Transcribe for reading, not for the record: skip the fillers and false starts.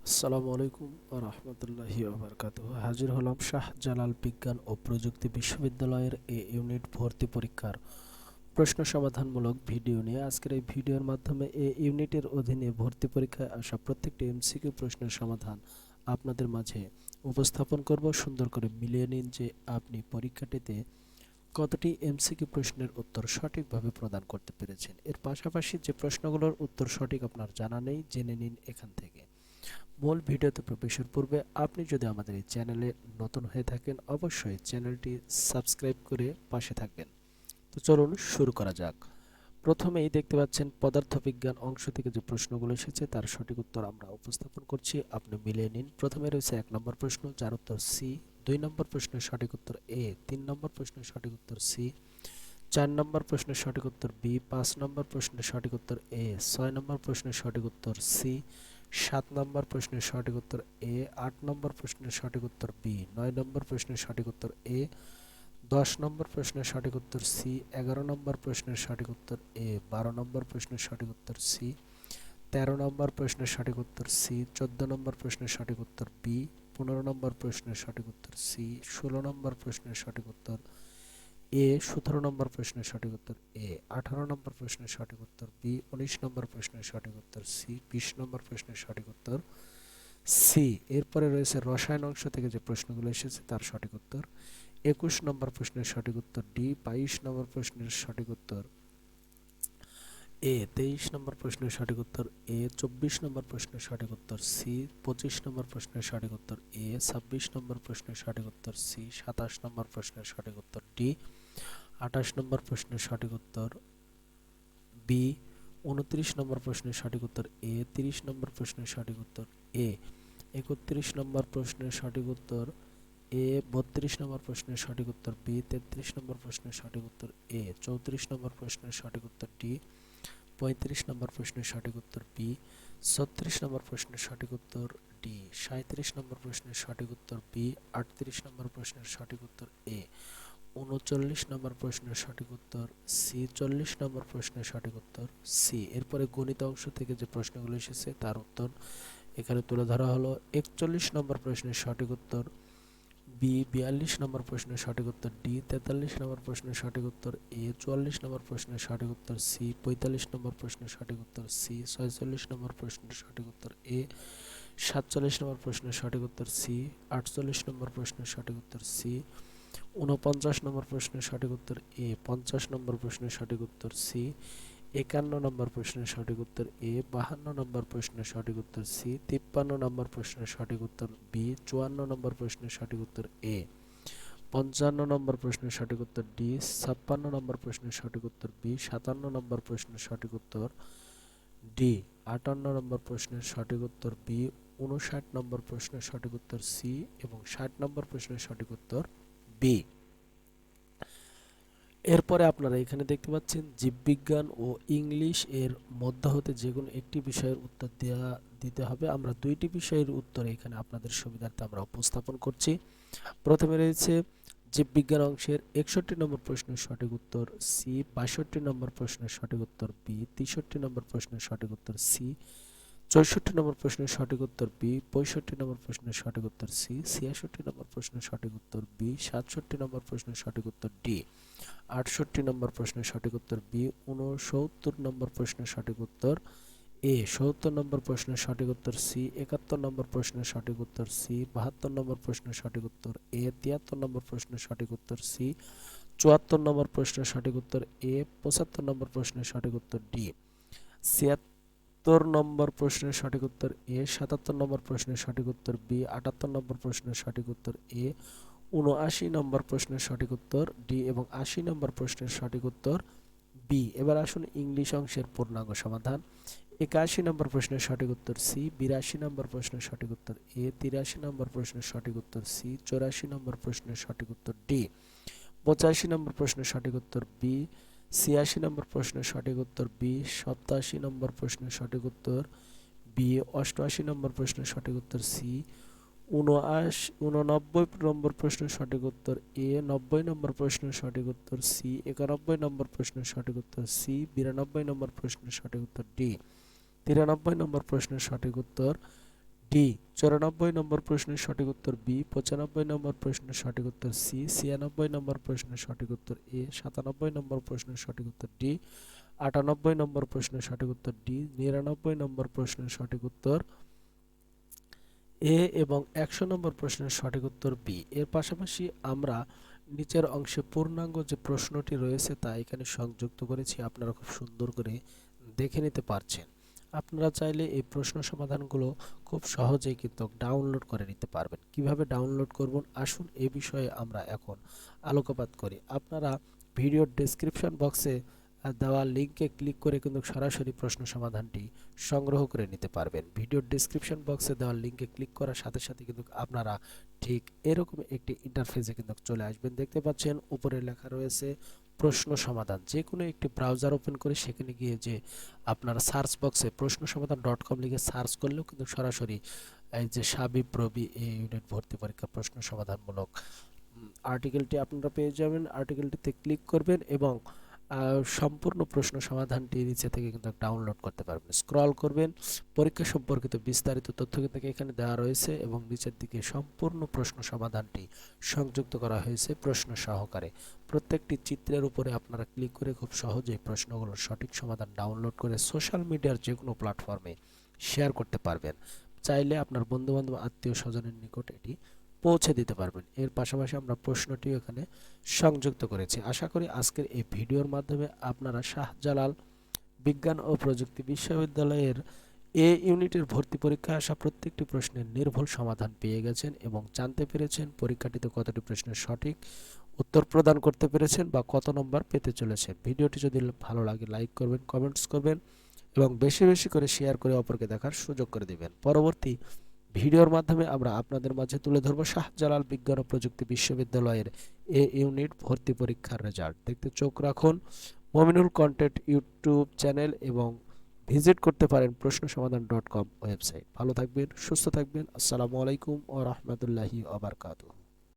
আসসালামু আলাইকুম ওয়া রাহমাতুল্লাহি ওয়া বারাকাতুহু। হাজির হলাম শাহজালাল বিজ্ঞান ও প্রযুক্তি বিশ্ববিদ্যালয়ের ইউনিট ভর্তি পরীক্ষার প্রশ্ন সমাধানমূলক ভিডিও নিয়ে। আজকের এই ভিডিওর মাধ্যমে ইউনিটের অধীনে ভর্তি পরীক্ষায় আসা প্রত্যেকটি এমসিকিউ প্রশ্নের সমাধান আপনাদের মাঝে উপস্থাপন করব। সুন্দর করে মিলিয়ে নিন যে আপনি পরীক্ষাটিতে কতটি এমসিকিউ প্রশ্নের উত্তর সঠিকভাবে প্রদান করতে পেরেছেন। এর পাশাপাশি যে প্রশ্নগুলোর উত্তর সঠিক আপনার জানা নেই, জেনে নিন এখান থেকে। মূল ভিডিওতে প্রবেশের পূর্বে আপনি যদি আমাদের এই চ্যানেলে নতুন হয়ে থাকেন, অবশ্যই চ্যানেলটি সাবস্ক্রাইব করে পাশে থাকবেন। তো চলুন শুরু করা যাক। প্রথমেই দেখতে পাচ্ছেন পদার্থবিজ্ঞান অংশ থেকে যে প্রশ্নগুলো এসেছে তার সঠিক উত্তর আমরা উপস্থাপন করছি, আপনি মিলিয়ে নিন। প্রথমে রয়েছে ১ নম্বর প্রশ্ন, যার উত্তর সি। ২ নম্বর প্রশ্নের সঠিক উত্তর এ। ৩ নম্বর প্রশ্নের সঠিক উত্তর সি। ৪ নম্বর প্রশ্নের সঠিক উত্তর বি। ৫ নম্বর প্রশ্নের সঠিক উত্তর এ। ৬ নম্বর প্রশ্নের সঠিক উত্তর সি। ৭ নম্বর প্রশ্নের সঠিক উত্তর এ। ৮ নম্বর প্রশ্নের সঠিক উত্তর বি। ৯ নম্বর প্রশ্নের সঠিক উত্তর এ। ১০ নম্বর প্রশ্নের সঠিক উত্তর সি। ১১ নম্বর প্রশ্নের সঠিক উত্তর এ। ১২ নম্বর প্রশ্নের সঠিক উত্তর সি। ১৩ নম্বর প্রশ্নের সঠিক উত্তর সি। ১৪ নম্বর প্রশ্নের সঠিক উত্তর বি। ১৫ নম্বর প্রশ্নের সঠিক উত্তর সি। ১৬ নম্বর প্রশ্নের সঠিক উত্তর এ। ১৭ নম্বর প্রশ্নের সঠিক উত্তর এ। ১৮ নম্বর প্রশ্নের সঠিক উত্তর বি। ১৯ নম্বর প্রশ্নের সঠিক উত্তর সি। ২০ নম্বর প্রশ্নের সঠিক উত্তর সি। এরপরে রয়েছে রসায়ন অংশ থেকে যে প্রশ্নগুলো এসেছে তার সঠিক উত্তর। ২১ নম্বর প্রশ্নের সঠিক উত্তর ডি। ২২ নম্বর প্রশ্নের সঠিক উত্তর এ। ২৩ নম্বর প্রশ্নের সঠিক উত্তর এ। ২৪ নম্বর প্রশ্নের সঠিক উত্তর সি। ২৫ নম্বর প্রশ্নের সঠিক উত্তর এ। ২৬ নম্বর প্রশ্নের সঠিক উত্তর সি। ২৭ নম্বর প্রশ্নের সঠিক উত্তর ডি। ২৮ নম্বর প্রশ্নের সঠিক উত্তর বি। ২৯ নম্বর প্রশ্নের সঠিক উত্তর এ। ৩০ নম্বর প্রশ্নের সঠিক উত্তর এ। ৩১ নম্বর প্রশ্নের সঠিক উত্তর এ। ৩২ নম্বর প্রশ্নের সঠিক উত্তর বি। ৩৩ নম্বর প্রশ্নের সঠিক উত্তর এ। ৩৪ নম্বর প্রশ্নের সঠিক উত্তর ডি। ৩৫ নম্বর প্রশ্নের সঠিক উত্তর বি। ৩৬ নম্বর প্রশ্নের সঠিক উত্তর ডি। ৩৭ নম্বর প্রশ্নের সঠিক উত্তর বি। ৩৮ নম্বর প্রশ্নের সঠিক উত্তর এ। ৩৯ নম্বর প্রশ্নের সঠিক উত্তর সি। ৪০ নম্বর প্রশ্নের সঠিক উত্তর সি। এরপরে গণিত অংশ থেকে যে প্রশ্নগুলো এসেছে তার উত্তর এখানে তুলে ধরা হলো। ৪১ নম্বর প্রশ্নের সঠিক উত্তর বি। ৪২ নম্বর প্রশ্নের সঠিক উত্তর ডি। ৪৩ নম্বর প্রশ্নের সঠিক উত্তর এ। ৪৪ নম্বর প্রশ্নের সঠিক উত্তর সি। ৪৫ নম্বর প্রশ্নের সঠিক উত্তর সি। ৪৬ নম্বর প্রশ্নের সঠিক উত্তর এ। ৪৭ নম্বর প্রশ্নের সঠিক উত্তর সি। ৪৮ নম্বর প্রশ্নের সঠিক উত্তর সি। ৪৯ নম্বর প্রশ্নের সঠিক উত্তর এ। ৫০ নম্বর প্রশ্নের সঠিক উত্তর সি। ৫১ নম্বর প্রশ্নের সঠিক উত্তর এ। ৫২ নম্বর প্রশ্নের সঠিক উত্তর সি। ৫৩ নম্বর প্রশ্নের সঠিক উত্তর বি। ৫৪ নম্বর প্রশ্নের সঠিক উত্তর এ। ৫৫ নম্বর প্রশ্নের সঠিক উত্তর ডি। ৫৬ নম্বর প্রশ্নের সঠিক উত্তর বি। ৫৭ নম্বর প্রশ্নের সঠিক উত্তর ডি। ৫৮ নম্বর প্রশ্নের সঠিক উত্তর বি। ৫৯ নম্বর প্রশ্নের সঠিক উত্তর সি এবং ৬০ নম্বর প্রশ্নের সঠিক উত্তর বি। এরপরে আপনারা এখানে দেখতে পাচ্ছেন জীববিজ্ঞান ও ইংলিশ এর মধ্যে হতে যে কোনো একটি বিষয়ের উত্তর দিতে হবে। আমরা দুইটি বিষয়ের উত্তর এখানে আপনাদের সুবিধার্থে আমরা উপস্থাপন করছি। প্রথমে রয়েছে জীববিজ্ঞান অংশের ৬১ নম্বর প্রশ্নের সঠিক উত্তর সি। ৬২ নম্বর প্রশ্নের সঠিক উত্তর বি। ৬৩ নম্বর প্রশ্নের সঠিক উত্তর সি। ৬৪ নম্বর প্রশ্নের সঠিক উত্তর বি। ৬৫ নম্বর প্রশ্নের সঠিক উত্তর সি। ৮৬ নম্বর প্রশ্নের সঠিক উত্তর বি। ৬৭ নম্বর প্রশ্নের সঠিক উত্তর ডি। ৬৮ নম্বর প্রশ্নের সঠিক উত্তর বি। ৬৯ নম্বর প্রশ্নের সঠিক উত্তর এ। ৭০ নম্বর প্রশ্নের সঠিক উত্তর সি। ৭১ নম্বর প্রশ্নের সঠিক উত্তর সি। ৭২ নম্বর প্রশ্নের সঠিক উত্তর এ। ৭৩ নম্বর প্রশ্নের সঠিক উত্তর সি। ৭৪ নম্বর প্রশ্নের সঠিক উত্তর এ। ৭৫ নম্বর প্রশ্নের সঠিক উত্তর ডি। ৭৬ নম্বর প্রশ্নের সঠিক উত্তর এ। ৭৭ নম্বর প্রশ্নের সঠিক উত্তর বি। ৭৮ নম্বর প্রশ্নের সঠিক উত্তর এ। ৭৯ নম্বর প্রশ্নের সঠিক উত্তর ডি এবং ৮০ নম্বর প্রশ্নের সঠিক উত্তর বি। এবার আসুন ইংলিশ অংশের পূর্ণাঙ্গ সমাধান। ৮১ নম্বর প্রশ্নের সঠিক উত্তর সি। ৮২ নম্বর প্রশ্নের সঠিক উত্তর এ। ৮৩ নম্বর প্রশ্নের সঠিক উত্তর সি। ৮৪ নম্বর প্রশ্নের সঠিক উত্তর ডি। ৮৫ নম্বর প্রশ্নের সঠিক উত্তর বি। ৮৬ নম্বর প্রশ্নের সঠিক উত্তর বি। ৮৭ নম্বর প্রশ্নের সঠিক উত্তর বি। ৮৮ নম্বর প্রশ্নের সঠিক উত্তর সি। ৮৯ নম্বর প্রশ্নের সঠিক উত্তর এ। ৯০ নম্বর প্রশ্নের সঠিক উত্তর সি। ৯১ নম্বর প্রশ্নের সঠিক উত্তর সি। ৯২ নম্বর প্রশ্নের সঠিক উত্তর ডি। ৯৩ নম্বর প্রশ্নের সঠিক উত্তর ডি 94 নম্বর প্রশ্নের সঠিক উত্তর বি, 95 নম্বর প্রশ্নের সঠিক উত্তর সি, 96 নম্বর প্রশ্নের সঠিক উত্তর এ, 97 নম্বর প্রশ্নের সঠিক উত্তর ডি, 98 নম্বর প্রশ্নের সঠিক উত্তর ডি, 99 নম্বর প্রশ্নের সঠিক উত্তর এ এবং 100 নম্বর প্রশ্নের সঠিক উত্তর বি। এর পাশাপাশি আমরা নিচের অংশে পূর্ণাঙ্গ যে প্রশ্নটি রয়েছে তা এখানে সংযুক্ত করেছি, আপনারা খুব সুন্দর করে দেখে নিতে পারছেন। আপনারা চাইলে এই প্রশ্ন সমাধানগুলো খুব সহজেই কিন্তু ডাউনলোড করে নিতে পারবেন। কিভাবে ডাউনলোড করবেন আসুন এ বিষয়ে আমরা এখন আলোকপাত করি। আপনারা ভিডিওর ডেসক্রিপশন বক্সে দেওয়া লিঙ্কে ক্লিক করে কিন্তু সরাসরি প্রশ্ন সমাধানটি সংগ্রহ করে নিতে পারবেন। ভিডিওর ডেসক্রিপশন বক্সে দেওয়া লিঙ্কে ক্লিক করার সাথে সাথে কিন্তু আপনারা ঠিক এরকম একটি ইন্টারফেসে কিন্তু চলে আসবেন। দেখতে পাচ্ছেন উপরে লেখা রয়েছে প্রশ্ন সমাধান। যে কোনো একটি ব্রাউজার ওপেন করে সেখানে গিয়ে যে আপনারা সার্চ বক্সে প্রশ্নসমাধান.com লিখে সার্চ করলেও কিন্তু সরাসরি এই যে সাবিপ্রবি এ ইউনিট ভর্তি পরীক্ষা প্রশ্ন সমাধানমূলক আর্টিকেলটি আপনারা পেয়ে যাবেন। আর্টিকেলটিতে ক্লিক করবেন এবং সম্পূর্ণ প্রশ্ন সমাধানটি নিচে থেকে কিন্তু ডাউনলোড করতে পারবেন। স্ক্রল করবেন, পরীক্ষা সম্পর্কিত বিস্তারিত তথ্য কিন্তু এখানে দেওয়া রয়েছে এবং নিচের দিকে সম্পূর্ণ প্রশ্ন সমাধানটি সংযুক্ত করা হয়েছে প্রশ্ন সহকারে। প্রত্যেকটি চিত্রের উপরে আপনারা ক্লিক করে খুব সহজেই প্রশ্নগুলোর সঠিক সমাধান ডাউনলোড করে সোশ্যাল মিডিয়ার যে কোনো প্ল্যাটফর্মে শেয়ার করতে পারবেন। চাইলে আপনার বন্ধুবান্ধব আত্মীয় স্বজনের নিকট এটি পৌঁছে দিতে পারবেন। এর পাশাপাশি আমরা প্রশ্নটি এখানে সংযুক্ত করেছি। আশা করি আজকের এই ভিডিওর মাধ্যমে আপনারা শাহজালাল বিজ্ঞান ও প্রযুক্তি বিশ্ববিদ্যালয়ের এ ইউনিটের ভর্তি পরীক্ষায় আসা প্রত্যেকটি প্রশ্নের নির্ভুল সমাধান পেয়ে গেছেন এবং জানতে পেরেছেন পরীক্ষাটিতে কতটি প্রশ্নের সঠিক উত্তর প্রদান করতে পেরেছেন বা কত নম্বর পেতে চলেছেন। ভিডিওটি যদি ভালো লাগে লাইক করবেন, কমেন্টস করবেন এবং বেশি বেশি করে শেয়ার করে অপরকে দেখার সুযোগ করে দিবেন। পরবর্তী ভিডিওর মাধ্যমে আমরা আপনাদের মাঝে তুলে ধরব শাহজালাল বিজ্ঞান ও প্রযুক্তি বিশ্ববিদ্যালয়ের এ ইউনিট ভর্তি পরীক্ষার রেজাল্ট। দেখতে চোখ রাখুন মমিনুল কন্টেন্ট ইউটিউব চ্যানেল এবং ভিজিট করতে পারেন প্রশ্নসমাধান.com ওয়েবসাইট। ভালো থাকবেন, সুস্থ থাকবেন। আসসালামু আলাইকুম ওয়া রাহমাতুল্লাহি ওয়া বারাকাতুহু।